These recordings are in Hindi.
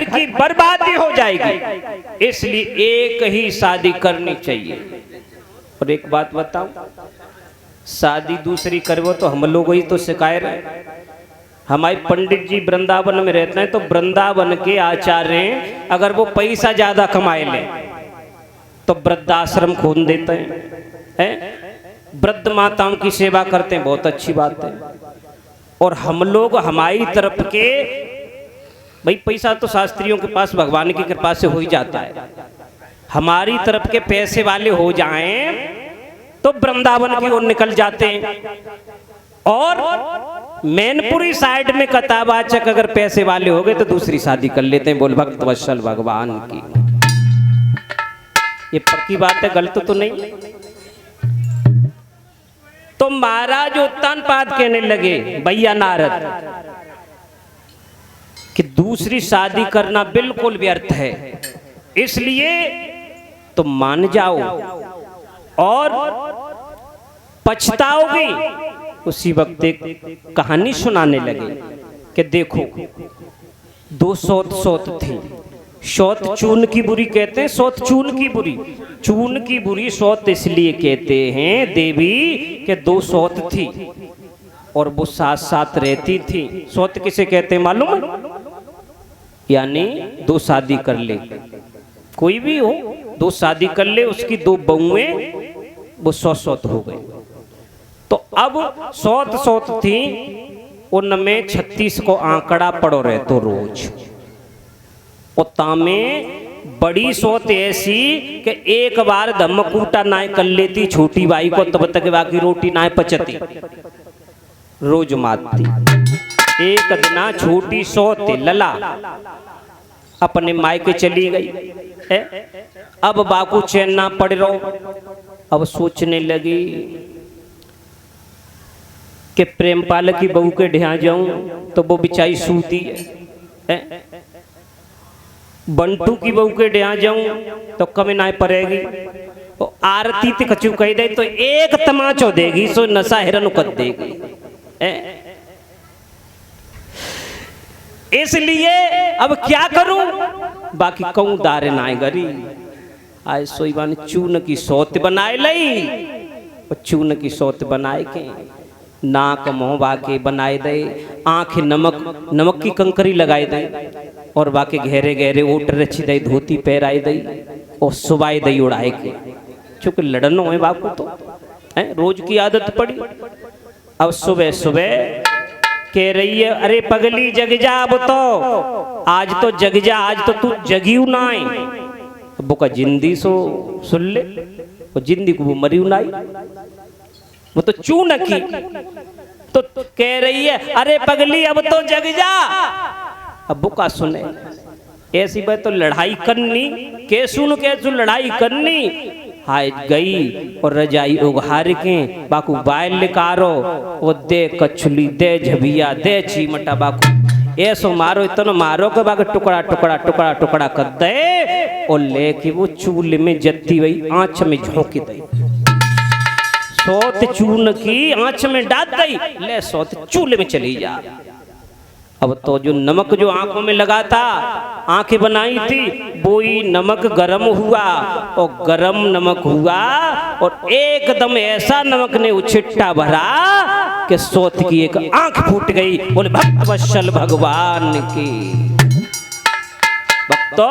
की बर्बादी हो जाएगी। इसलिए एक ही शादी करनी चाहिए। और एक बात बताऊं, शादी दूसरी करवो तो हम लोग ही तो शिकायत है। हमारे पंडित जी वृंदावन में रहते हैं, तो वृंदावन के आचार्य अगर वो पैसा ज्यादा कमाए ले तो वृद्धाश्रम खोल देते हैं, वृद्ध माताओं की सेवा करते हैं, बहुत अच्छी बात है। और हम लोग हमारी तरफ के भाई पैसा तो शास्त्रियों के पास भगवान की कृपा से हो ही जाता है, हमारी तरफ के पैसे वाले हो जाएं तो वृंदावन की ओर निकल जाते हैं। और मैनपुरी साइड में कथावाचक अगर पैसे वाले हो गए तो दूसरी शादी कर लेते हैं। बोल भक्त वत्सल भगवान की। ये पक्की बात है, गलत तो नहीं। तो महाराज उत्तानपाद कहने लगे भैया नारद कि दूसरी शादी करना बिल्कुल व्यर्थ है, इसलिए तो मान जाओ और पछताओगे। उसी वक्त एक कहानी सुनाने लगे कि देखो दो सौत थी, सौत चून की बुरी कहते हैं, सौत चून की बुरी। चून की बुरी सौत इसलिए कहते हैं देवी कि दो सौत थी और वो साथ साथ रहती थी। सौत किसे कहते हैं मालूम? यानी दो शादी कर ले, कोई भी हो दो शादी कर ले, उसकी दो बहुएं, वो सौत हो गई। तो अब सौत थी, उनमें 36 को आंकड़ा पड़ो रहे तो रोज। और तामे बड़ी सौत ऐसी कि एक बार धमकूटा नाय कर लेती छोटी बाई को, तब तक बाकी रोटी नाय पचती, रोज मारती। एक दिना छोटी सौत लला अपने मायके चली गई है। अब बाकू चैन ना पड़ रहो, अब सोचने लगी कि प्रेमपाल की बहू के ढिया जाऊं तो वो बिचाई सूती है, बंटू की बहू के ढिया जाऊं तो कम ना पड़ेगी, तो आरती ते कचू कह दे तो एक तमाचो देगी, सो नशा हिरन कर देगी। इसलिए अब क्या करूं, बाकी कहूं दारे नाय गरी आए सोई बान चून की सौत बनाए लई, और चून की सौत बनाए के नाक मुंह बाके बनाए दे, आंखें नमक की कंकरी लगाए दे, और बाके गहरे गहरे ओट रची दे, धोती पहराए दे, और सुबाई दे उड़ाए के। चूंकि लड़नो है बापू तो रोज की आदत पड़ी। अब सुबह सुबह कह रही है अरे पगली जग जा, अब तो आज तो जग जा, आज तो तू जगियू ना है। अब का जिंदी सो सुन ले, वो जिंदी को वो मरी नाई, वो तो चून की। तो कह रही है अरे पगली अब तो जग जा। अब का सुने ऐसी बात तो लड़ाई करनी, कैसू लड़ाई करनी। हाय गई और रजाई उघार के बाकू बायल लिकारो, वो दे कछुली दे झबिया दे चीमटा, बाकू ऐसो मारो इतना मारो के बाकी टुकड़ा टुकड़ा टुकड़ा टुकड़ा कर दे, और लेके वो चूल्हे में जत्ती हुई आंच में झोंकी दे। सौत चून की आंच में डाल दई, ले सौत चूल्हे में चली जा। अब तो जो नमक जो आंखों में लगा था, आंखें बनाई थी, वो ही नमक गरम हुआ, और गरम नमक हुआ और एकदम ऐसा नमक ने उछिट्टा भरा कि सौत की एक आंख फूट गई। बोले भक्त वत्सल भगवान की। तो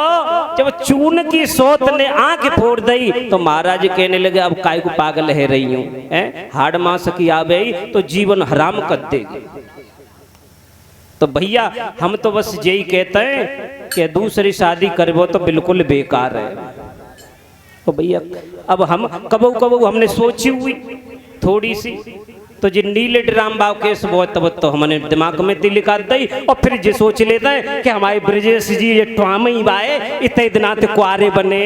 जब चून की सौत ने आंख फोड़ दी तो महाराज कहने लगे अब काय को पागल है रही हूं, हाड़ मास की आ गई तो जीवन हराम कर देगी। तो भैया हम तो बस यही कहते हैं कि दूसरी शादी करबो तो बिल्कुल बेकार है। तो भैया अब हम कबू कबू हमने सोची हुई थोड़ी सी, तो जी नीले ड्राम बाव केस बहुत तब तो हमने दिमाग में दिल लिखा दी, और फिर ये सोच लेते हैं कि हमारे ब्रजेश जी ये ट्वामी बाए इतने दिनात कुआरे बने,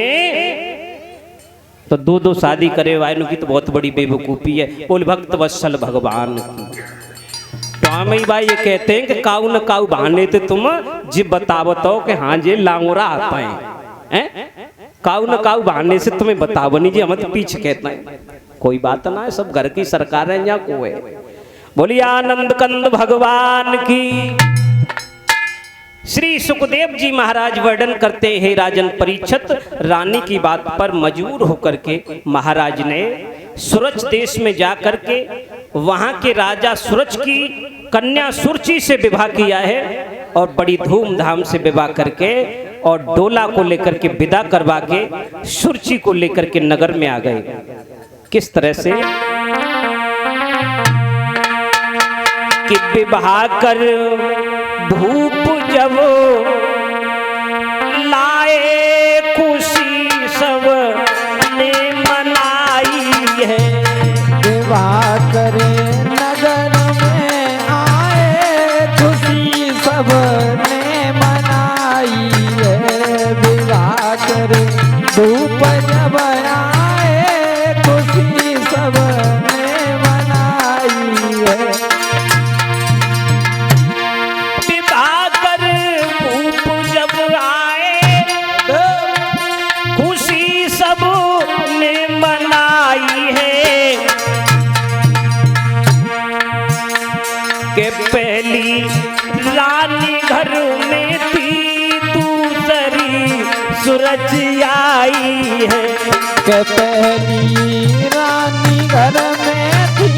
तो दो दो शादी करे वायनु की तो बहुत बड़ी बेवकूफ़ी है। बोल भक्त वत्सल भगवान की। स्वामी भाई ये कहते हैं कि काऊ न काऊ बहाने थे तुम जी बतावो तो कि हाँ जी लांगोरा आता है, काऊ न काऊ बहाने से तुम्हें बतावो नहीं जी, हम तो पीछे कहते हैं। कोई बात ना है, सब घर की सरकार है, यहाँ को है। बोलिए आनंद कंद भगवान की। श्री सुखदेव जी महाराज वर्णन करते हैं, राजन परीक्षित रानी की बात पर मजबूर होकर के महाराज ने सूरज देश में जा करके वहां के राजा सूरज की कन्या सुरची से विवाह किया है और बड़ी धूमधाम से विवाह करके और डोला को लेकर के विदा करवा के सुरची को लेकर के नगर में आ गए। किस तरह से कि विवाह कर भूप जब लाए खुशी सब ने मनाई है। विवाह करे नगर में आए खुशी सब ने मनाई है। विवाह करे धूप जब आए खुशी सब ने मनाई है। के पहली रानी घर में थी, दूसरी सूरज आई है। के पहली रानी घर में थी,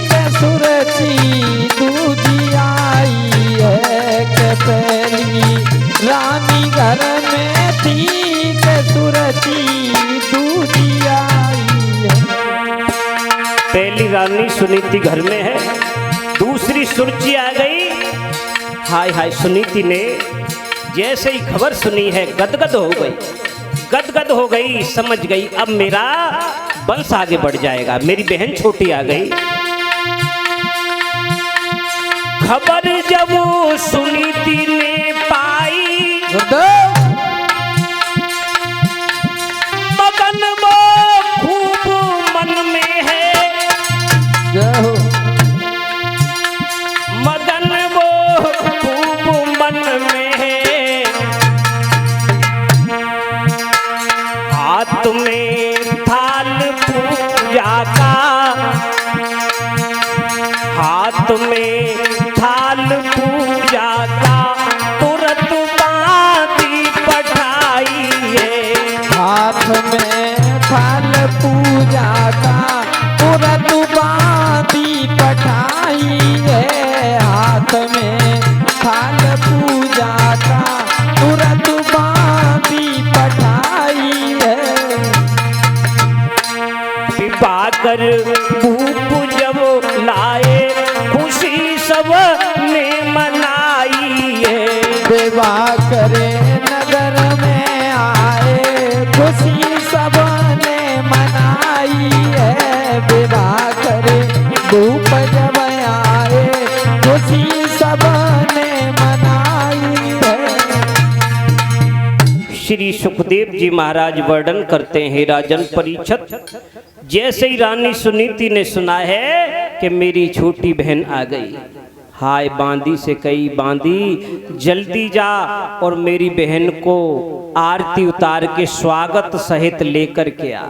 के सूरजी दूजी आई है। के पहली रानी घर में थी, के सूरजी दूजी आई है। पहली रानी सुनीति घर में है, दूसरी सुरची आ गई। हाय हाय, सुनीति ने जैसे ही खबर सुनी है गदगद हो गई, गदगद हो गई, समझ गई अब मेरा वंश आगे बढ़ जाएगा, मेरी बहन छोटी आ गई। खबर जब सुनीति ने पाई, मगन वो खूब मन में है। मगन वो खूब मन में है, हाथ में थाल पूजा का, हाथ में थाल पूजा का तुरंत बांधी पठाई है। हाथ में थाल पूजा का तुरंत बांधी पठाई है। हाथ में थाल पूजा का तुरंत बांधी पठाई है। विवाह कर भूप जब लाए खुशी सब ने मनाई है। विवाह करे नगर में आए खुशी सब ने मनाई है। विवाह करे धूप जब आए खुशी सब ने मनाई है। श्री सुखदेव जी महाराज वर्णन करते हैं, राजन परीक्षित जैसे ही रानी सुनीति ने सुना है कि मेरी छोटी बहन आ गई, हाय बांदी से कही, बांदी जल्दी जा और मेरी बहन को आरती उतार के स्वागत सहित लेकर के आ।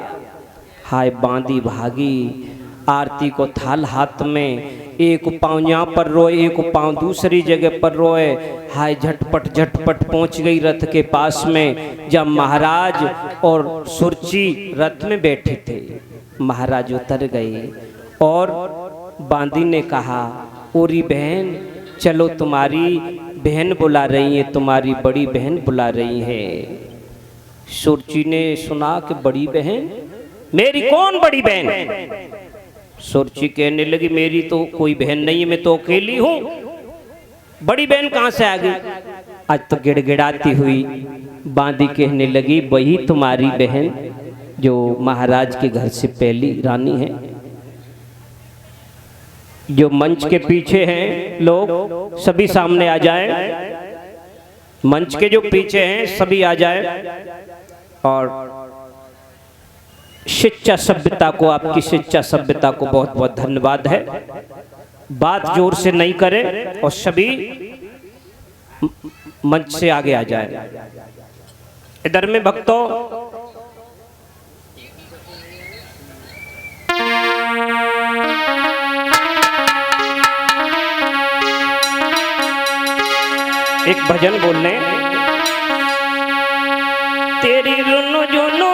हाय बांदी भागी, आरती को थाल हाथ में, एक पाँव यहाँ पर रोए, एक पाँव दूसरी जगह पर रोए। हाय झटपट झटपट पहुँच गई रथ के पास में। जब महाराज और सुरची रथ में बैठे थे, महाराज उतर गए और बांदी ने कहा, ओरी बहन चलो, तुम्हारी बहन बुला रही है, तुम्हारी बड़ी बहन बुला रही है। सुरची ने सुना कि बड़ी बहन, मेरी कौन बड़ी बहन? सुरची कहने लगी, मेरी तो कोई बहन नहीं है, मैं तो अकेली हूँ, बड़ी बहन कहाँ से आ गई? आज तो गिड़गिड़ाती हुई बांदी कहने लगी, वही तुम्हारी बहन जो महाराज के घर से पहली रानी है। जो मंच के पीछे हैं लोग सभी सामने आ जाएं, मंच के जो पीछे हैं सभी आ जाएं और शिक्षा सभ्यता को, आपकी शिक्षा सभ्यता को बहुत बहुत धन्यवाद है। बात जोर से नहीं करें और सभी मंच से आगे आ जाए। इधर में भक्तों एक भजन बोलने तेरी रुनु जुनु